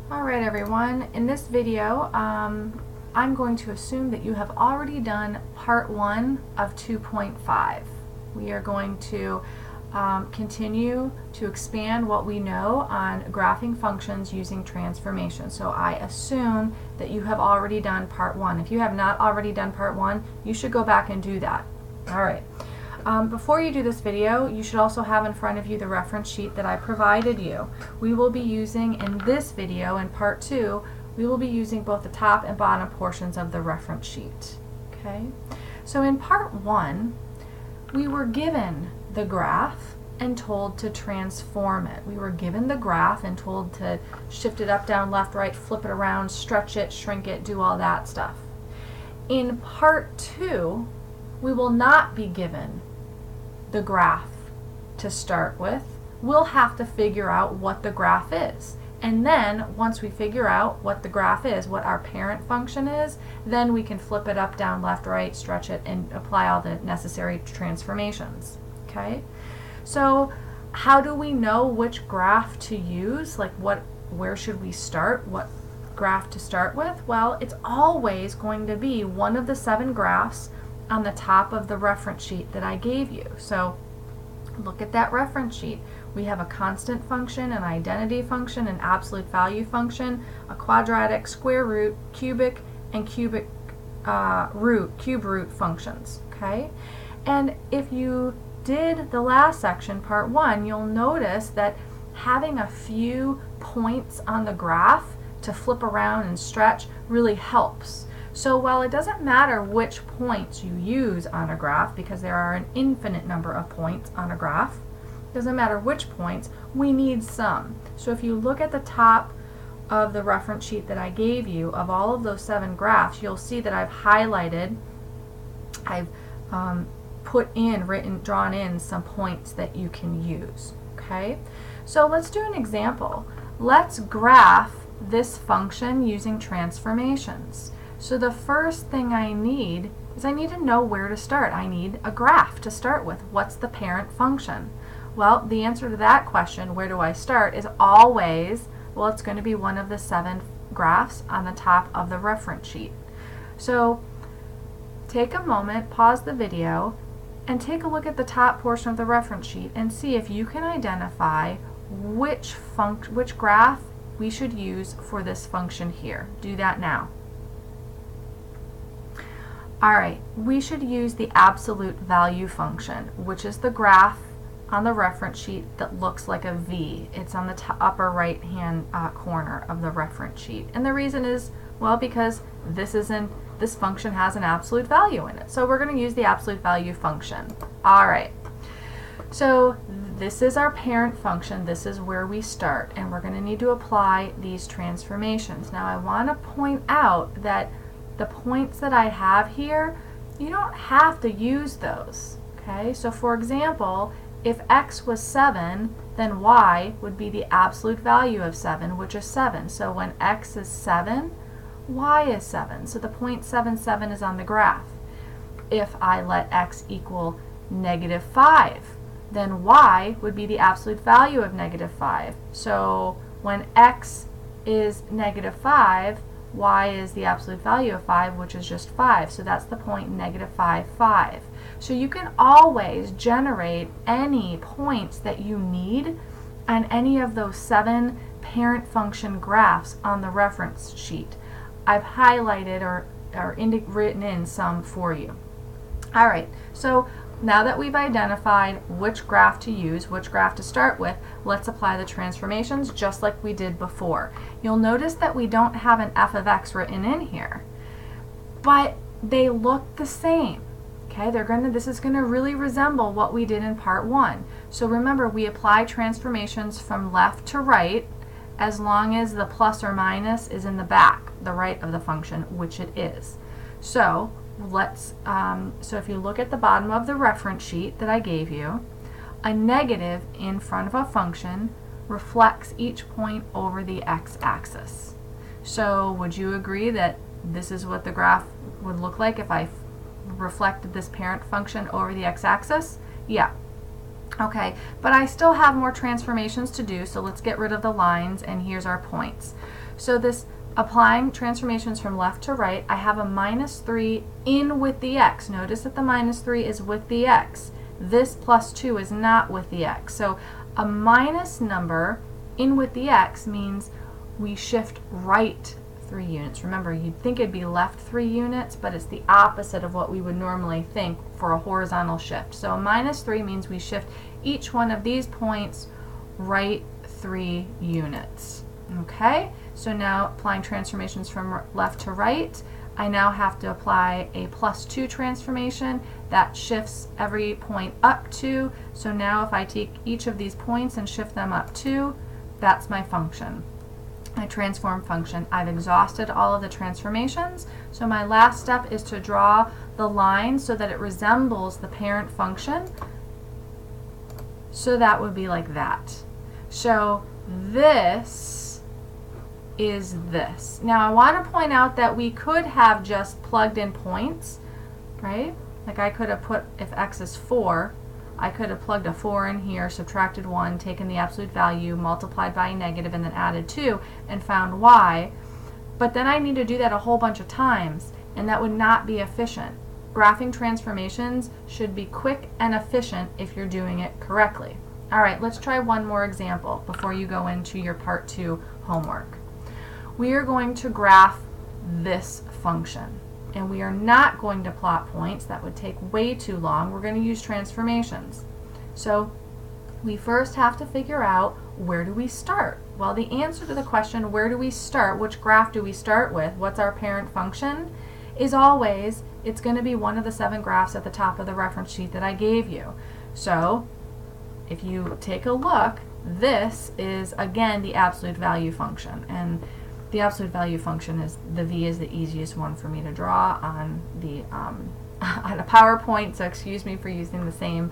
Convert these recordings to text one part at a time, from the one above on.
Alright everyone, in this video I'm going to assume that you have already done part 1 of 2.5. We are going to continue to expand what we know on graphing functions using transformations. So I assume that you have already done part 1. If you have not already done part 1, you should go back and do that. Alright. Before you do this video, you should also have in front of you the reference sheet that I provided you. We will be using, in this video, in part 2, we will be using both the top and bottom portions of the reference sheet. Okay? So in part 1, we were given the graph and told to transform it. We were given the graph and told to shift it up, down, left, right, flip it around, stretch it, shrink it, do all that stuff. In part 2, we will not be given the graph to start with. We'll have to figure out what the graph is. And then once we figure out what the graph is, what our parent function is, then we can flip it up, down, left, right, stretch it, and apply all the necessary transformations. Okay? So how do we know which graph to use? Like where should we start? What graph to start with? Well, it's always going to be one of the 7 graphs on the top of the reference sheet that I gave you. So look at that reference sheet. We have a constant function, an identity function, an absolute value function, a quadratic, square root, cubic, and cube root functions. Okay? And if you did the last section, part 1, you'll notice that having a few points on the graph to flip around and stretch really helps. So while it doesn't matter which points you use on a graph, because there are an infinite number of points on a graph, it doesn't matter which points, we need some. So if you look at the top of the reference sheet that I gave you, of all of those 7 graphs, you'll see that I've highlighted, I've drawn in some points that you can use. Okay? So let's do an example. Let's graph this function using transformations. So the first thing I need is I need to know where to start. I need a graph to start with. What's the parent function? Well, the answer to that question, where do I start, is always, well, it's going to be one of the 7 graphs on the top of the reference sheet. So take a moment, pause the video, and take a look at the top portion of the reference sheet and see if you can identify which graph we should use for this function here. Do that now. Alright, we should use the absolute value function, which is the graph on the reference sheet that looks like a V. It's on the upper right hand corner of the reference sheet. And the reason is, well, because this function has an absolute value in it. So we're going to use the absolute value function. Alright, so this is our parent function. This is where we start. And we're going to need to apply these transformations. Now I want to point out that the points that I have here, you don't have to use those. Okay, so for example, if x was 7, then y would be the absolute value of 7, which is 7. So when x is 7, y is 7. So the point 7, 7 is on the graph. If I let x equal -5, then y would be the absolute value of -5. So when x is -5, y is the absolute value of 5, which is just 5. So that's the point -5, 5. So you can always generate any points that you need on any of those 7 parent function graphs on the reference sheet. I've highlighted or written in some for you. Alright, so now that we've identified which graph to use, which graph to start with, let's apply the transformations just like we did before. You'll notice that we don't have an f of x written in here, but they look the same. Okay, this is going to really resemble what we did in part 1. So remember, we apply transformations from left to right as long as the plus or minus is in the back, the right of the function, which it is. So so if you look at the bottom of the reference sheet that I gave you, a negative in front of a function reflects each point over the x-axis. So would you agree that this is what the graph would look like if I reflected this parent function over the x-axis? Yeah. Okay, but I still have more transformations to do, so let's get rid of the lines, and here's our points. So this applying transformations from left to right, I have a -3 in with the x. Notice that the -3 is with the x. This +2 is not with the x. So a minus number in with the x means we shift right 3 units. Remember, you'd think it'd be left 3 units, but it's the opposite of what we would normally think for a horizontal shift. So a -3 means we shift each one of these points right 3 units. Okay, so now applying transformations from left to right, I now have to apply a +2 transformation that shifts every point up 2. So now if I take each of these points and shift them up 2, that's my function. My transform function. I've exhausted all of the transformations, so my last step is to draw the line so that it resembles the parent function. So that would be like that. So this is this. Now I want to point out that we could have just plugged in points, right? Like I could have put, if x is 4, I could have plugged a 4 in here, subtracted 1, taken the absolute value, multiplied by a negative, and then added 2, and found y. But then I need to do that a whole bunch of times, and that would not be efficient. Graphing transformations should be quick and efficient if you're doing it correctly. All right, let's try one more example before you go into your Part 2 homework. We are going to graph this function. And we are not going to plot points. That would take way too long. We're going to use transformations. So we first have to figure out, where do we start? Well, the answer to the question, where do we start, which graph do we start with, what's our parent function, is always, it's going to be one of the 7 graphs at the top of the reference sheet that I gave you. So if you take a look, this is, again, the absolute value function. And the absolute value function is, the v is the easiest one for me to draw on the on a PowerPoint, so excuse me for using the same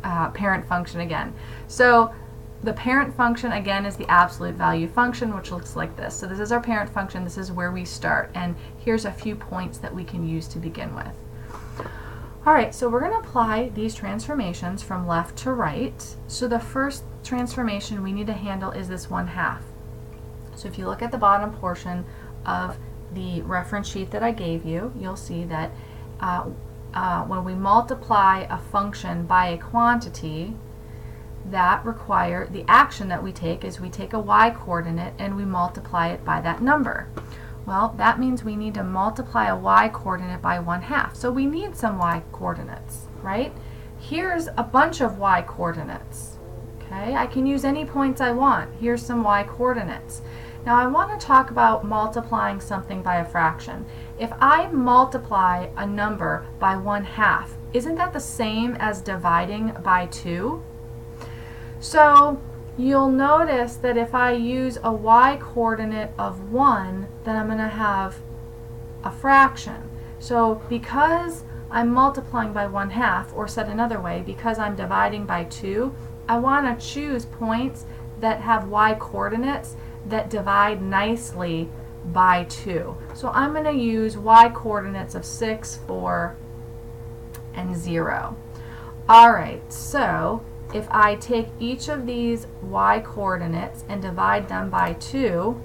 parent function again. So the parent function again is the absolute value function, which looks like this. So this is our parent function, this is where we start, and here's a few points that we can use to begin with. Alright, so we're going to apply these transformations from left to right. So the first transformation we need to handle is this 1/2. So if you look at the bottom portion of the reference sheet that I gave you, you'll see that when we multiply a function by a quantity, that require, the action that we take is we take a y-coordinate and we multiply it by that number. Well, that means we need to multiply a y-coordinate by 1/2. So we need some y-coordinates, right? Here's a bunch of y-coordinates. Okay, I can use any points I want. Here's some y-coordinates. Now I want to talk about multiplying something by a fraction. If I multiply a number by 1/2, isn't that the same as dividing by 2? So you'll notice that if I use a y-coordinate of 1, then I'm going to have a fraction. So because I'm multiplying by 1/2, or said another way, because I'm dividing by 2, I want to choose points that have y-coordinates that divide nicely by 2. So I'm going to use y-coordinates of 6, 4, and 0. Alright, so if I take each of these y-coordinates and divide them by 2,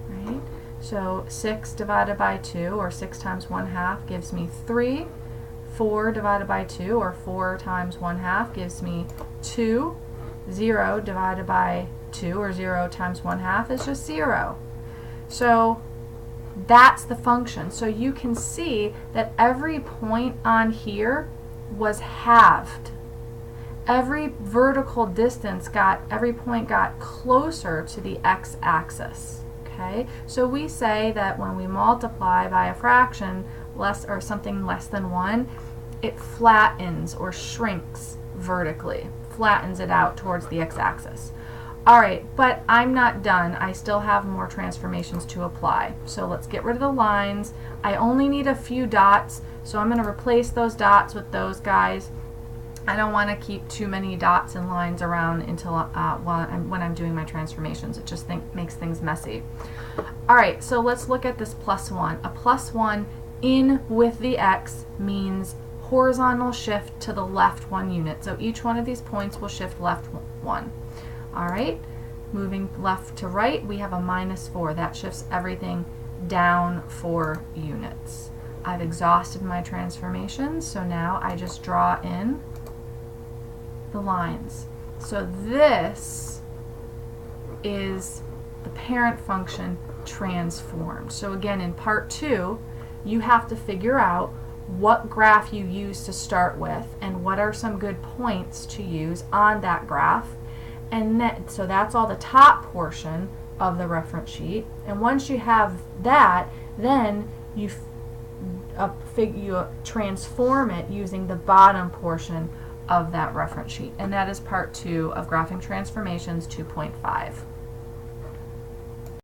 right? So 6 divided by 2, or 6 times 1/2, gives me 3. 4 divided by 2, or 4 times 1/2, gives me 2. 0 divided by 2, or 0 times 1/2, is just 0. So that's the function. So you can see that every point on here was halved. Every vertical distance every point got closer to the x-axis. Okay, so we say that when we multiply by a fraction less, or something less than 1, it flattens or shrinks vertically, flattens it out towards the x-axis. Alright, but I'm not done. I still have more transformations to apply. So let's get rid of the lines. I only need a few dots, so I'm going to replace those dots with those guys. I don't want to keep too many dots and lines around until when I'm doing my transformations. It just makes things messy. Alright, so let's look at this +1. A +1 in with the x means horizontal shift to the left 1 unit. So each one of these points will shift left 1. All right, moving left to right, we have a -4. That shifts everything down 4 units. I've exhausted my transformations, so now I just draw in the lines. So this is the parent function transformed. So again, in part 2, you have to figure out what graph you use to start with and what are some good points to use on that graph. And then, so that's all the top portion of the reference sheet. And once you have that, then you transform it using the bottom portion of that reference sheet. And that is part 2 of Graphing Transformations 2.5.